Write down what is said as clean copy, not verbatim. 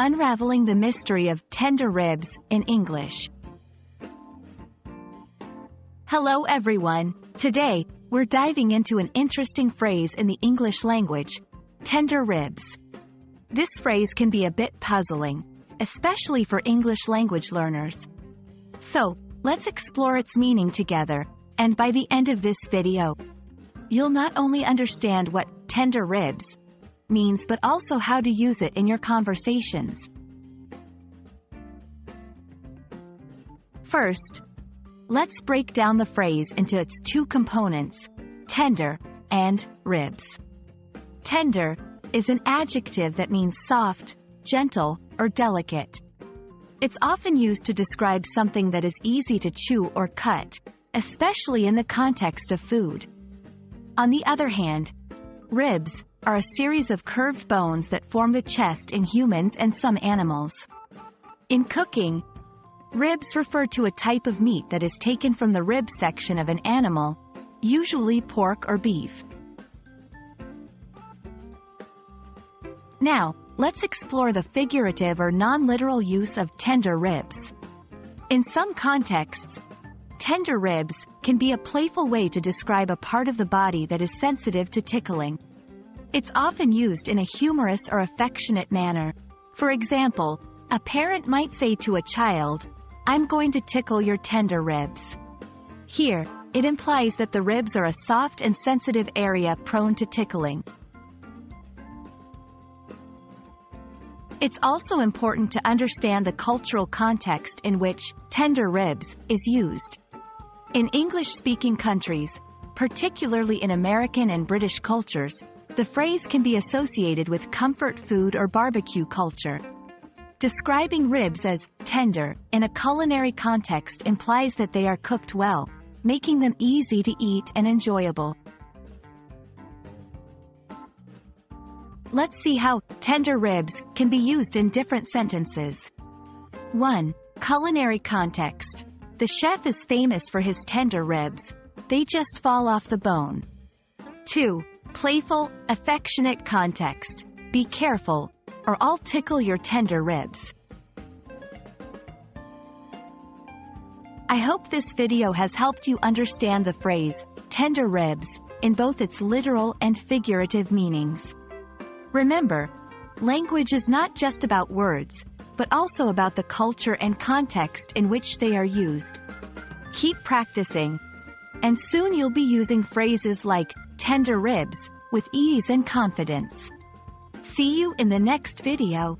Unraveling the Mystery of Tender Ribs in English. Hello everyone. Today, we're diving into an interesting phrase in the English language, tender ribs. This phrase can be a bit puzzling, especially for English language learners. So, let's explore its meaning together, and by the end of this video, you'll not only understand what tender ribs means but also how to use it in your conversations. First, let's break down the phrase into its two components, tender and ribs. Tender is an adjective that means soft, gentle, or delicate. It's often used to describe something that is easy to chew or cut, especially in the context of food. On the other hand, ribs are a series of curved bones that form the chest in humans and some animals. In cooking, ribs refer to a type of meat that is taken from the rib section of an animal, usually pork or beef. Now, let's explore the figurative or non-literal use of tender ribs. In some contexts, tender ribs can be a playful way to describe a part of the body that is sensitive to tickling. It's often used in a humorous or affectionate manner. For example, a parent might say to a child, "I'm going to tickle your tender ribs." Here, it implies that the ribs are a soft and sensitive area prone to tickling. It's also important to understand the cultural context in which tender ribs is used. In English-speaking countries, particularly in American and British cultures, the phrase can be associated with comfort food or barbecue culture. Describing ribs as tender in a culinary context implies that they are cooked well, making them easy to eat and enjoyable. Let's see how tender ribs can be used in different sentences. 1. Culinary context. The chef is famous for his tender ribs. They just fall off the bone. 2. Playful, affectionate context. Be careful, or I'll tickle your tender ribs. I hope this video has helped you understand the phrase, tender ribs, in both its literal and figurative meanings. Remember, language is not just about words, but also about the culture and context in which they are used. Keep practicing, and soon you'll be using phrases like tender ribs with ease and confidence. See you in the next video.